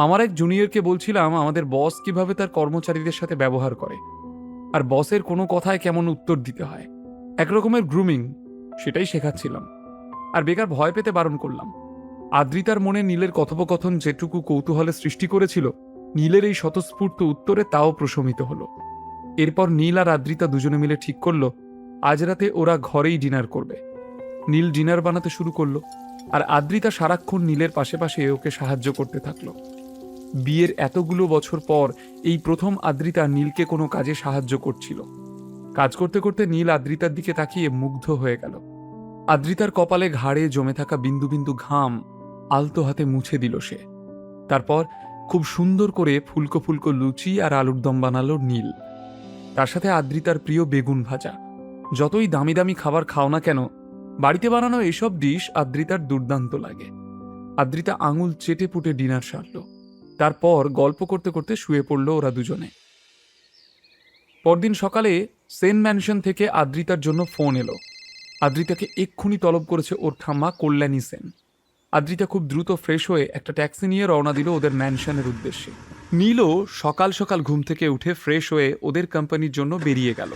আমার এক জুনিয়রকে বলছিলাম আমাদের বস কিভাবে তার কর্মচারীদের সাথে ব্যবহার করে, আর বসের কোনো কথায় কেমন উত্তর দিতে হয়। এক রকমের গ্রুমিং, সেটাই শেখাচ্ছিলাম। আর বেকার ভয় পেতে বারণ করলাম। আদ্রিতার মনে নীলের কথোপকথন যেটুকু কৌতূহলের সৃষ্টি করেছিল, নীলের এই স্বতঃস্ফূর্ত উত্তরে তাও প্রশমিত হলো। এরপর নীল আর আদ্রিতা দুজনে মিলে ঠিক করলো আজ রাতে ওরা ঘরেই ডিনার করবে। নীল ডিনার বানাতে শুরু করলো, আর আদ্রিতা সারাক্ষণ নীলের পাশে পাশে ওকে সাহায্য করতে থাকলো। বিয়ের এতগুলো বছর পর এই প্রথম আদ্রিতা নীলকে কোনো কাজে সাহায্য করছিল। কাজ করতে করতে নীল আদ্রিতার দিকে তাকিয়ে মুগ্ধ হয়ে গেল। আদ্রিতার কপালে ঘাড়ে জমে থাকা বিন্দু বিন্দু ঘাম আলতো হাতে মুছে দিল সে। তারপর খুব সুন্দর করে ফুলকো ফুলকো লুচি আর আলুর দম বানালো নীল। তার সাথে আদ্রিতার প্রিয় বেগুন ভাজা। যতই দামি দামি খাবার খাও না কেন, বাড়িতে বানানো এসব ডিশ আদ্রিতার দুর্দান্ত লাগে। আদ্রিতা আঙুল চেটে পুটে ডিনার সারল। তারপর গল্প করতে করতে শুয়ে পড়ল ওরা দুজনে। পরদিন সকালে সেন ম্যানশন থেকে আদ্রিতার জন্য ফোন এলো। আদ্রিতাকে এক্ষুনি তলব করেছে ওর ঠাম্মা কল্যাণী সেন। আদ্রিতা খুব দ্রুত ফ্রেশ হয়ে একটা ট্যাক্সি নিয়ে রওনা দিল ওদের ম্যানশনের উদ্দেশ্যে। নীলও সকাল সকাল ঘুম থেকে উঠে ফ্রেশ হয়ে ওদের কোম্পানির জন্য বেরিয়ে গেল।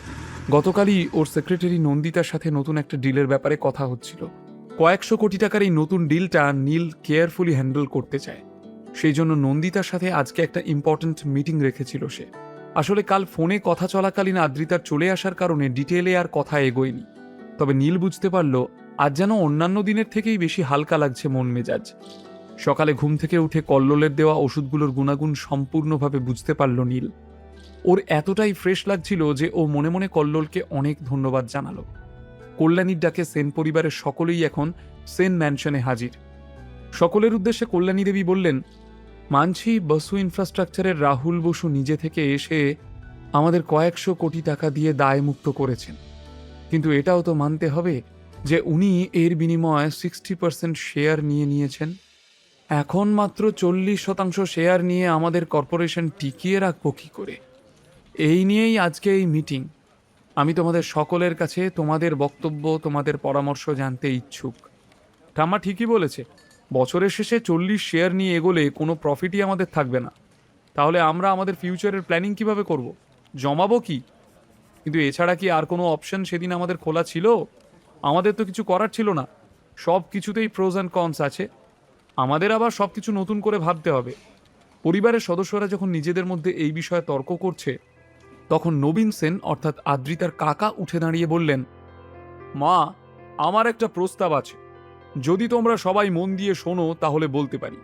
গতকালই ওর সেক্রেটারি নন্দিতার সাথে নতুন একটা ডিলের ব্যাপারে কথা হচ্ছিল। কয়েকশো কোটি টাকার এই নতুন ডিলটা নীল কেয়ারফুলি হ্যান্ডেল করতে চায়। সেই জন্য নন্দিতার সাথে আজকে একটা ইম্পর্ট্যান্ট মিটিং রেখেছিল সে। আসলে কাল ফোনে কথা চলাকালীন আদ্রিতার চলে আসার কারণে ডিটেলে আর কথা এগোয়নি। তবে নীল বুঝতে পারল আজ যেন অন্যান্য দিনের থেকেই বেশি হালকা লাগছে মন মেজাজ। সকালে ঘুম থেকে উঠে কল্লোলের দেওয়া ওষুধগুলোর গুণাগুণ সম্পূর্ণভাবে বুঝতে পারল নীল। ওর এতটাই ফ্রেশ লাগছিল যে ও মনে মনে কল্লোলকে অনেক ধন্যবাদ জানালো। কল্যাণীর ডাকে সেন পরিবারের সকলেই এখন সেন ম্যানশনে হাজির। সকলের উদ্দেশ্যে কল্যাণী দেবী বললেন, মানছি বসু ইনফ্রাস্ট্রাকচারের রাহুল বসু নিজে থেকে এসে আমাদের কয়েকশো কোটি টাকা দিয়ে দায়মুক্ত করেছেন, কিন্তু এটাও তো মানতে হবে যে উনি এর বিনিময়ে 60% শেয়ার নিয়েছেন। এখন মাত্র 40% শেয়ার নিয়ে আমাদের কর্পোরেশন টিকিয়ে রাখবো কি করে? এই নিয়েই আজকে এই মিটিং। আমি তোমাদের সকলের কাছে তোমাদের বক্তব্য, তোমাদের পরামর্শ জানতে ইচ্ছুক। ঠাম্মা ঠিকই বলেছে, বছরের শেষে 40 শেয়ার নিয়ে এগোলে কোনো প্রফিটই আমাদের থাকবে না। তাহলে আমরা আমাদের ফিউচারের প্ল্যানিং কিভাবে করব? জমাবো কি? কিন্তু এছাড়া কি আর কোনো অপশন সেদিন আমাদের খোলা ছিল? আমাদের তো কিছু করার ছিল না। সব কিছুতেই প্রোজ অ্যান্ড কনস আছে। আমাদের আবার সব কিছু নতুন করে ভাবতে হবে। পরিবারের সদস্যরা যখন নিজেদের মধ্যে এই বিষয়ে তর্ক করছে, তখন নবীন সেন অর্থাৎ আদ্রিতার কাকা উঠে দাঁড়িয়ে বললেন, মা, আমার একটা প্রস্তাব আছে। যদি তোমরা সবাই মন দিয়ে শোনো তাহলে বলতে পারি।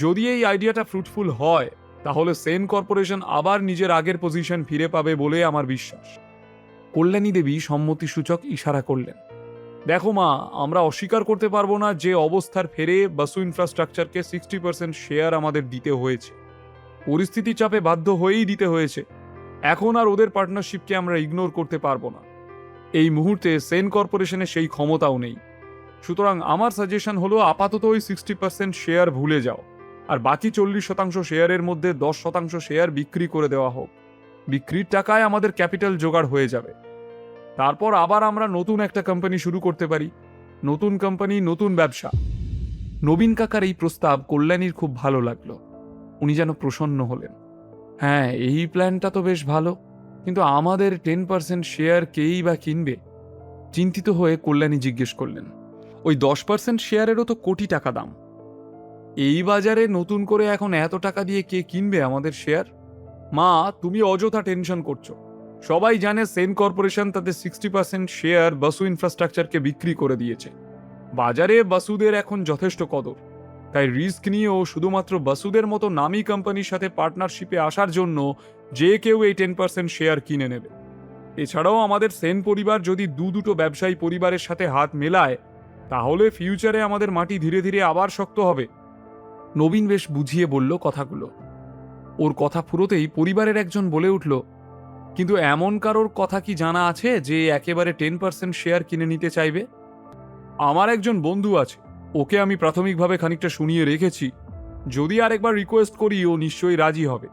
যদি এই আইডিয়াটা ফ্রুটফুল হয় তাহলে সেন কর্পোরেশন আবার নিজের আগের পজিশন ফিরে পাবে বলে আমার বিশ্বাস। কল্যাণী দেবী সম্মতিসূচক ইশারা করলেন। দেখো মা, আমরা অস্বীকার করতে পারবো না যে অবস্থার ফেরে বসু ইনফ্রাস্ট্রাকচারকে 60% শেয়ার আমাদের দিতে হয়েছে। পরিস্থিতি চাপে বাধ্য হয়েই দিতে হয়েছে। এখন আর ওদের পার্টনারশিপকে আমরা ইগনোর করতে পারবো না। এই মুহূর্তে সেন কর্পোরেশনের সেই ক্ষমতাও নেই। সুতরাং আমার সাজেশন হলো আপাতত ওই 60% শেয়ার ভুলে যাও, আর বাকি 40% শেয়ারের মধ্যে 10% শেয়ার বিক্রি করে দেওয়া হোক। বিক্রির টাকায় আমাদের ক্যাপিটাল জোগাড় হয়ে যাবে। তারপর আবার আমরা নতুন একটা কোম্পানি শুরু করতে পারি। নতুন কোম্পানি, নতুন ব্যবসা। নবীন কাকার এই প্রস্তাব কল্যাণীর খুব ভালো লাগলো। উনি যেন প্রসন্ন হলেন। হ্যাঁ, এই প্ল্যানটা তো বেশ ভালো, কিন্তু আমাদের 10% শেয়ার কেই বা কিনবে? চিন্তিত হয়ে কল্যাণী জিজ্ঞেস করলেন, ওই 10% শেয়ারেরও তো কোটি টাকা দাম। এই বাজারে নতুন করে এখন এত টাকা দিয়ে কে কিনবে আমাদের শেয়ার? মা, তুমি অযথা টেনশন করছো। সবাই জানে সেন কর্পোরেশন তাদের 60% শেয়ার বসু ইনফ্রাস্ট্রাকচারকে বিক্রি করে দিয়েছে। বাজারে বসুদের এখন যথেষ্ট কদর। তাই রিস্ক নিয়েও শুধুমাত্র বসুদের মতো নামী কোম্পানির সাথে পার্টনারশিপে আসার জন্য যে কেউ এই 10% শেয়ার কিনে নেবে। এছাড়াও আমাদের সেন পরিবার যদি দুটো ব্যবসায়ী পরিবারের সাথে হাত মেলায়, তাহলে ফিউচারে আমাদের মাটি ধীরে ধীরে আবার শক্ত হবে। নবীন বেশ বুঝিয়ে বলল কথাগুলো। ওর কথা ফুরোতেই পরিবারের একজন বলে উঠল, কিন্তু এমন কারোর কথা কি জানা আছে যে একেবারে 10% শেয়ার কিনে নিতে চাইবে? আমার একজন বন্ধু আছে, ওকে আমি প্রাথমিকভাবে খানিকটা শুনিয়ে রেখেছি। যদি আরেকবার রিকোয়েস্ট করি ও নিশ্চয়ই রাজি হবে।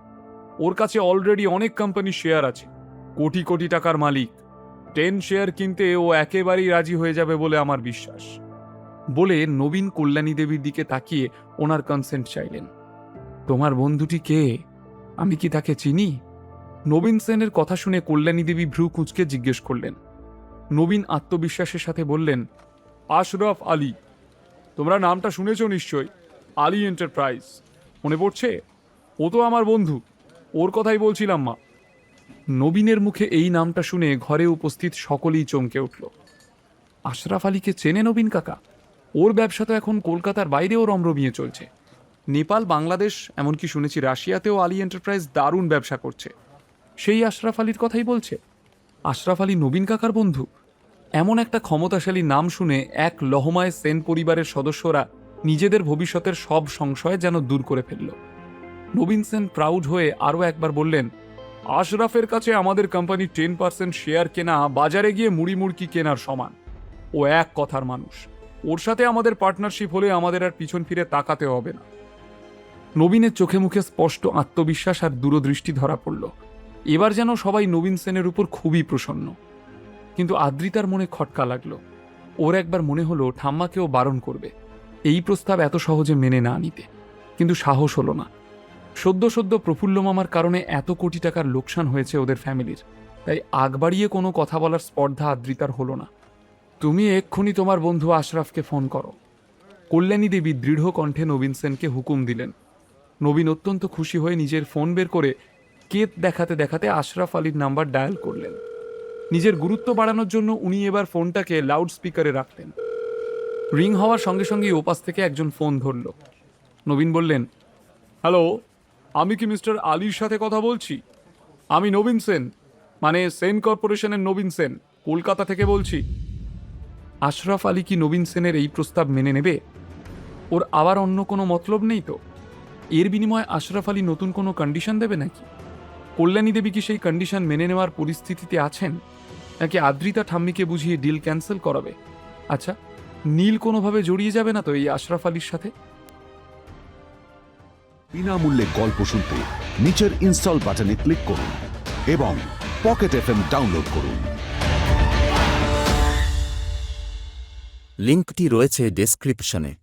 ওর কাছে অলরেডি অনেক কোম্পানির শেয়ার আছে, কোটি কোটি টাকার মালিক। 10 শেয়ার কিনতে ও একেবারেই রাজি হয়ে যাবে বলে আমার বিশ্বাস। বলে নবীন কল্যাণী দেবীর দিকে তাকিয়ে ওনার কনসেন্ট চাইলেন। তোমার বন্ধুটি কে? আমি কি তাকে চিনি? নবীন সেনের কথা শুনে কল্যাণী দেবী ভ্রু কুঁচকে জিজ্ঞেস করলেন। নবীন আত্মবিশ্বাসের সাথে বললেন, আশরাফ আলী। তোমরা নামটা শুনেছ নিশ্চয়, আলী এন্টারপ্রাইজ। মনে পড়ছে? ও তো আমার বন্ধু, ওর কথাই বলছিলাম মা। নবীনের মুখে এই নামটা শুনে ঘরে উপস্থিত সকলেই চমকে উঠল। আশরাফ আলীকে চেনে নবীন কাকা? ওর ব্যবসা তো এখন কলকাতার বাইরেও রমরমিয়ে চলছে। নেপাল, বাংলাদেশ, এমনকি শুনেছি রাশিয়াতেও আলী এন্টারপ্রাইজ দারুণ ব্যবসা করছে। সেই আশরাফ আলীর কথাই বলছে। আশরাফ আলী নবীন কাকার বন্ধু? এমন একটা ক্ষমতাশালী নাম শুনে এক লহমায় সেন পরিবারের সদস্যরা নিজেদের ভবিষ্যতের সব সংশয় যেন দূর করে ফেলল। নবীন সেন প্রাউড হয়ে আরও একবার বললেন, আশরাফের কাছে আমাদের কোম্পানি 10% শেয়ার কেনা বাজারে গিয়ে মুড়ি মুড়কি কেনার সমান। ও এক কথার মানুষ। ওর সাথে আমাদের পার্টনারশিপ হলে আমাদের আর পিছন ফিরে তাকাতে হবে না। নবীনের চোখে মুখে স্পষ্ট আত্মবিশ্বাস আর দূরদৃষ্টি ধরা পড়ল। এবার যেন সবাই নবীন সেনের উপর খুবই প্রসন্ন। কিন্তু আদ্রিতার মনে খটকা লাগলো। ওর একবার মনে হলো ঠাম্মাকেও বারণ করবে, এই প্রস্তাব এত সহজে মেনে না নিতে, কিন্তু সাহস হলো না। সদ্য সদ্য প্রফুল্ল মামার কারণে এত কোটি টাকার লোকসান হয়েছে ওদের ফ্যামিলির, তাই আগ বাড়িয়ে কোনো কথা বলার স্পর্ধা আদ্রিতার হলো না। তুমি এক্ষুনি তোমার বন্ধু আশরাফকে ফোন করো, কল্যাণী দেবী দৃঢ় কণ্ঠে নবীন সেনকে হুকুম দিলেন। নবীন অত্যন্ত খুশি হয়ে নিজের ফোন বের করে কেত দেখাতে দেখাতে আশরাফ আলীর নাম্বার ডায়াল করলেন। নিজের গুরুত্ব বাড়ানোর জন্য উনি এবার ফোনটাকে লাউড স্পিকারে রাখলেন। রিং হওয়ার সঙ্গে সঙ্গেই ওপাশ থেকে একজন ফোন ধরল। নবীন বললেন, হ্যালো, আমি কি মিস্টার আলীর সাথে কথা বলছি? আমি নবীন সেন, মানে সেন কর্পোরেশনের নবীন সেন, কলকাতা থেকে বলছি। আশরাফ আলী কি নবীন সেনের এই প্রস্তাব মেনে নেবে? ওর আবার অন্য কোনো মতলব নেই তো? এর বিনিময়ে আশরাফ আলী নতুন কোনো কন্ডিশন দেবে নাকি? কল্যাণী দেবী কি সেই কন্ডিশন মেনে নেওয়ার পরিস্থিতিতে আছেন, নাকি আদ্রিতা ঠাম্মিকে বুঝিয়ে ডিল ক্যান্সেল করাবে? আচ্ছা, নীল কোনোভাবে জড়িয়ে যাবে না তো এই আশরাফ আলীর সাথে? বিনামূল্যে গল্প শুনতে নিচের ইনস্টল বাটনে ক্লিক করুন এবং পকেট এফএম ডাউনলোড করুন। লিঙ্কটি রয়েছে ডেসক্রিপশনে।